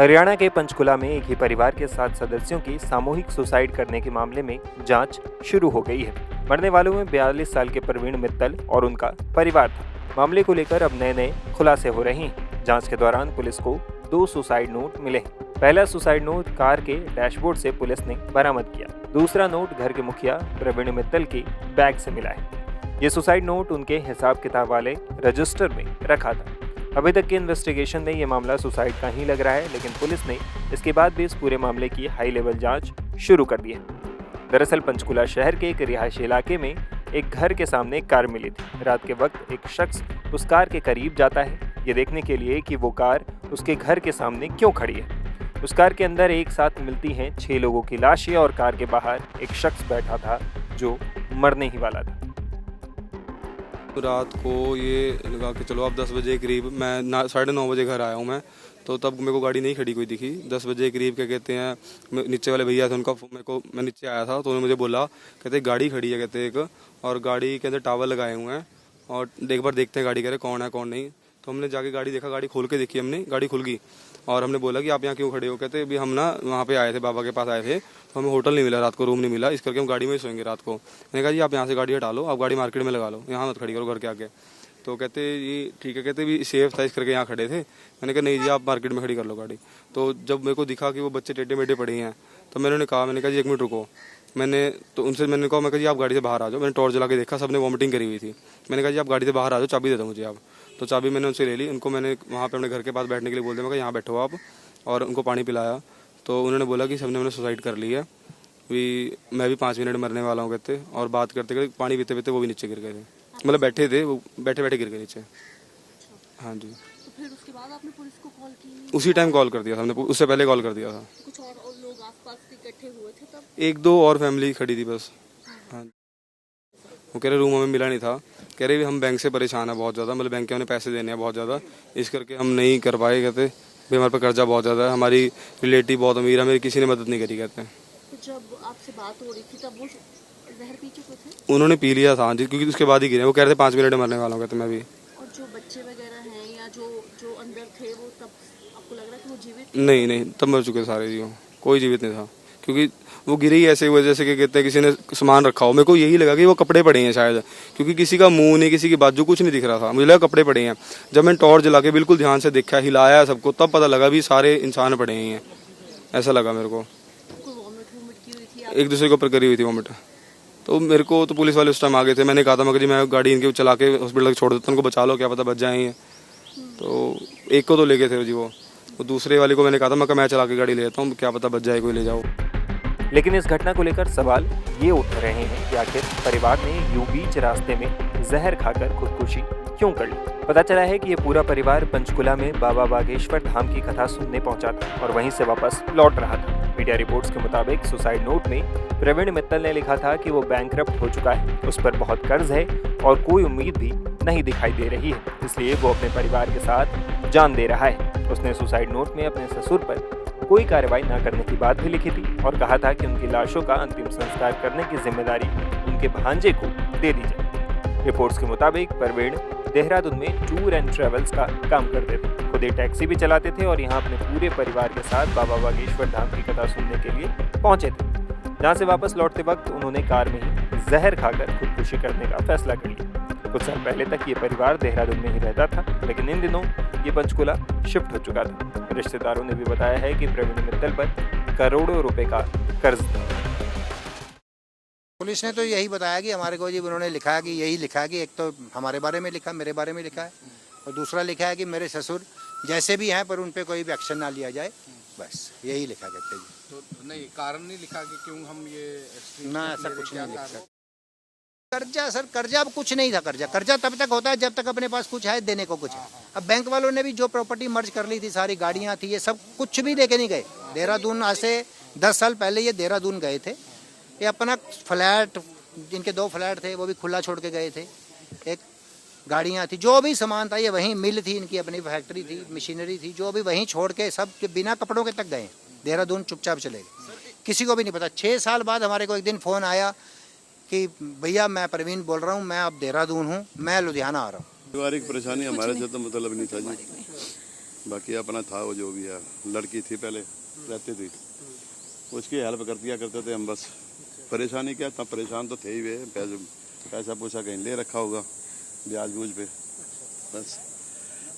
हरियाणा के पंचकुला में एक ही परिवार के 7 सदस्यों की सामूहिक सुसाइड करने के मामले में जांच शुरू हो गई है। मरने वालों में 42 साल के प्रवीण मित्तल और उनका परिवार था। मामले को लेकर अब नए नए खुलासे हो रहे हैं। जांच के दौरान पुलिस को 2 सुसाइड नोट मिले। पहला सुसाइड नोट कार के डैशबोर्ड से पुलिस ने बरामद किया। दूसरा नोट घर के मुखिया प्रवीण मित्तल के बैग से मिला है। ये सुसाइड नोट उनके हिसाब किताब वाले रजिस्टर में रखा था। अभी तक के इन्वेस्टिगेशन में ये मामला सुसाइड का ही लग रहा है, लेकिन पुलिस ने इसके बाद भी इस पूरे मामले की हाई लेवल जांच शुरू कर दी है। दरअसल पंचकुला शहर के एक रिहायशी इलाके में एक घर के सामने एक कार मिली थी। रात के वक्त एक शख्स उस कार के करीब जाता है, ये देखने के लिए कि वो कार उसके घर के सामने क्यों खड़ी है। उस कार के अंदर एक साथ मिलती हैं 6 लोगों की लाशें और कार के बाहर एक शख्स बैठा था जो मरने ही वाला था। रात को ये लगा के चलो आप 10 बजे करीब मैं 9:30 बजे घर आया हूँ मैं, तो तब मेरे को गाड़ी नहीं खड़ी कोई दिखी। 10 बजे करीब क्या कहते हैं नीचे वाले भैया थे, उनका मैं नीचे आया था तो उन्होंने मुझे बोला, कहते गाड़ी खड़ी है कहते एक, और गाड़ी के अंदर टावर लगाए हुए हैं और एक बार देखते हैं गाड़ी, कह रहे कौन है कौन नहीं। तो हमने जाके गाड़ी देखा, गाड़ी खोल के देखी हमने, गाड़ी खुल गई और हमने बोला कि आप यहाँ क्यों खड़े हो। कहते अभी हम ना वहाँ पे आए थे, बाबा के पास आए थे, तो हमें होटल नहीं मिला रात को, रूम नहीं मिला, इस करके हम गाड़ी में ही सोएंगे रात को। मैंने कहा जी आप यहाँ से गाड़ी हटा लो, आप गाड़ी मार्केट में लगा लो, यहाँ मत खड़ी करो घर के आगे। तो कहते ये ठीक है, कहते भी सेफ था इस करके यहाँ खड़े थे। मैंने कहा नहीं जी आप मार्केट में खड़ी कर लो गाड़ी। तो जब मेरे को दिखा कि वो बच्चे टेढ़े मेढ़े पड़े हैं तो मैंने कहा जी 1 मिनट रुको। मैंने कहा जी आप गाड़ी से बाहर आ जाओ। मैंने टॉर्च जला के देखा, सबने वॉमिटिंग करी हुई थी। मैंने कहा जी आप गाड़ी से बाहर आ जाओ, चाबी दे दो मुझे आप। तो चाबी मैंने उनसे ले ली। उनको मैंने वहाँ पे अपने घर के पास बैठने के लिए बोल दिया, मैं कहा यहाँ बैठो आप, और उनको पानी पिलाया। तो उन्होंने बोला कि सबने मैंने सुसाइड कर ली है, भी मैं भी 5 मिनट मरने वाला हूँ कहते। और बात करते करते पानी पीते पीते वो भी नीचे गिर गए थे, मतलब बैठे थे वो, बैठे बैठे गिर गए नीचे। हाँ जी। तो फिर उसके बाद आपने पुलिस को कॉल की? उसी टाइम कॉल कर दिया था हमने, उससे पहले कॉल कर दिया था। कुछ और लोग आसपास इकट्ठे हुए थे तब? 1-2 और फैमिली खड़ी थी बस। हाँ, वो कह रहे रूम हमें मिला नहीं था। कह रहे हम बैंक से परेशान है बहुत ज़्यादा, मतलब बैंक के हमें पैसे देने हैं बहुत ज़्यादा, इस करके हम नहीं कर पाए। कहते भाई हमारे पर कर्जा बहुत ज़्यादा है, हमारी रिलेटिव बहुत अमीर है, मेरी किसी ने मदद नहीं करी। कहते हैं तो जब आपसे बात हो रही थी तब वो जहर पी चुके थे? उन्होंने पी लिया था जी, क्योंकि उसके बाद ही गिरे। वो कह रहे थे 5 मिनट में मरने वाला हूँ कहते मैं भी। और जो बच्चे वगैरह हैं या जो अंदर थे वो तब आपको लग रहा है कि वो जीवित? नहीं, तब मर चुके सारे जी, कोई जीवित नहीं था, क्योंकि वो गिरे ही ऐसे हुए जैसे कि कहते हैं किसी ने सामान रखा हो। मेरे को यही लगा कि वो कपड़े पड़े हैं शायद, क्योंकि किसी का मुंह नहीं, किसी की बाजू कुछ नहीं दिख रहा था। मुझे लगा कपड़े पड़े हैं। जब मैंने टॉर्च जला के बिल्कुल ध्यान से देखा, हिलाया सबको, तब पता लगा भी सारे इंसान पड़े हैं। ऐसा लगा मेरे को। एक दूसरे के ऊपर करी हुई थी वॉमिट। तो मेरे को तो पुलिस वाले उस टाइम आ गए थे। मैंने कहा था मगर जी मैं गाड़ी इनके चला के हॉस्पिटल तक छोड़ देता, उनको बचा लो, क्या पता बच जाएंगे। तो एक को तो लेके थे जी, वो दूसरे वाले को मैंने कहा था मैं चला के गाड़ी ले लेता हूँ, क्या पता बच जाए, कोई ले जाओ। लेकिन इस घटना को लेकर सवाल ये उठ रहे हैं कि आखिर परिवार ने यूं बीच रास्ते में जहर खाकर खुदकुशी क्यों कर ली। पता चला है कि ये पूरा परिवार पंचकुला में बाबा बागेश्वर धाम की कथा सुनने पहुंचा था और वहीं से वापस लौट रहा था। मीडिया रिपोर्ट्स के मुताबिक सुसाइड नोट में प्रवीण मित्तल ने लिखा था कि वो बैंकरप्ट हो चुका है, उस पर बहुत कर्ज है और कोई उम्मीद भी नहीं दिखाई दे रही है, इसलिए वो अपने परिवार के साथ जान दे रहा है। उसने सुसाइड नोट में अपने ससुर पर कोई कार्रवाई न करने की बात भी लिखी थी और कहा था कि उनकी लाशों का अंतिम संस्कार करने की जिम्मेदारी उनके भांजे को दे दी जाए। रिपोर्ट्स के मुताबिक प्रवीण देहरादून में टूर एंड ट्रेवल्स का काम करते थे, खुद एक टैक्सी भी चलाते थे और यहाँ अपने पूरे परिवार के साथ बाबा बागेश्वर धाम की कथा सुनने के लिए पहुंचे थे, जहाँ से वापस लौटते वक्त उन्होंने कार में ही जहर खाकर खुदकुशी करने का फैसला कर लिया। कुछ साल पहले तक ये परिवार देहरादून में ही रहता था, लेकिन इन दिनों ये पंचकुला शिफ्ट हो चुका था। रिश्तेदारों ने भी बताया है कि प्रवीण मित्तल पर करोड़ों रुपए का कर्ज था। पुलिस ने तो यही बताया कि हमारे को जी उन्होंने लिखा है कि यही लिखा है कि एक तो हमारे बारे में लिखा, मेरे बारे में लिखा है, और दूसरा लिखा है कि मेरे ससुर जैसे भी हैं पर उन पे कोई भी एक्शन ना लिया जाए, बस यही लिखा कहते जी। तो नहीं कारण नहीं लिखा कि क्यों हम ये ना ऐसा कुछ नहीं लिखा। कर्जा सर, कर्जा अब कुछ नहीं था। कर्जा तब तक होता है जब तक अपने पास कुछ है देने को कुछ है। अब बैंक वालों ने भी जो प्रॉपर्टी मर्ज कर ली थी, सारी गाड़ियां थी, ये सब कुछ भी लेके नहीं गए। देहरादून आज से 10 साल पहले ये देहरादून गए थे। ये अपना फ्लैट, जिनके 2 फ्लैट थे वो भी खुला छोड़ के गए थे। एक गाड़ियां थी, जो भी सामान था ये वहीं, मिल थी इनकी, अपनी फैक्ट्री थी, मशीनरी थी, जो भी वहीं छोड़ के सब बिना कपड़ों के तक गए देहरादून, चुपचाप चले गए। किसी को भी नहीं पता। 6 साल बाद हमारे को एक दिन फ़ोन आया कि भैया मैं प्रवीण बोल रहा हूँ, मैं अब देहरादून हूँ, मैं लुधियाना आ रहा हूँ। पारिवारिक परेशानी हमारे से तो मतलब नहीं था जी। बाकी अपना था वो जो भी है, लड़की थी पहले रहती थी, उसकी हेल्प कर दिया करते थे हम बस। परेशानी क्या था, परेशान तो थे ही वे, पैसा पूसा कहीं ले रखा होगा ब्याज बूझ पे बस।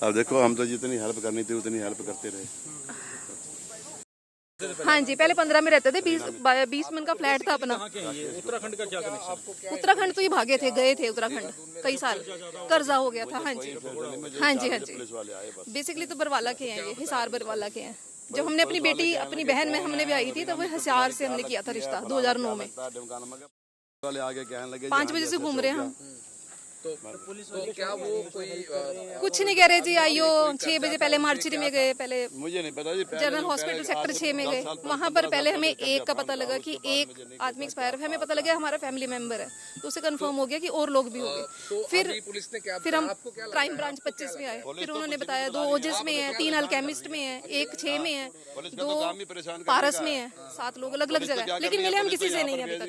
अब देखो हम तो जितनी हेल्प करनी थी उतनी हेल्प करते रहे। हाँ जी, पहले 15 में रहते थे, 20 में उनका फ्लैट था अपना। उत्तराखंड का क्या कनेक्शन? उत्तराखंड तो ये भागे थे, गए थे उत्तराखंड कई साल, कर्जा हो गया था। हाँ जी हाँ जी हाँ जी। बेसिकली तो बरवाला के हैं, ये हिसार बरवाला के हैं। जब हमने अपनी बेटी अपनी बहन में हमने भी आई थी तब वो हिसार से हमने किया था रिश्ता 2009 में। 5 बजे से घूम रहे हैं हम। तो क्या वो कोई कुछ नहीं कह रहे जी, आइयो 6 बजे पहले मार्चरी में गए, पहले मुझे नहीं पता जी, जनरल हॉस्पिटल सेक्टर 6 में गए। वहां पर पहले हमें एक का पता लगा कि एक आदमी एक्सपायर है, हमें पता लगा हमारा फैमिली मेंबर है, तो उसे कंफर्म हो गया कि और लोग भी हो गए। फिर पुलिस ने क्या फिर हम क्राइम ब्रांच 25 में आए, फिर उन्होंने बताया 2 ओजस में है, 3 अल्केमिस्ट में है, 1 6 में है, 2 पारस में है, 7 लोग अलग अलग जगह, लेकिन मिले हम किसी से नहीं अभी तक।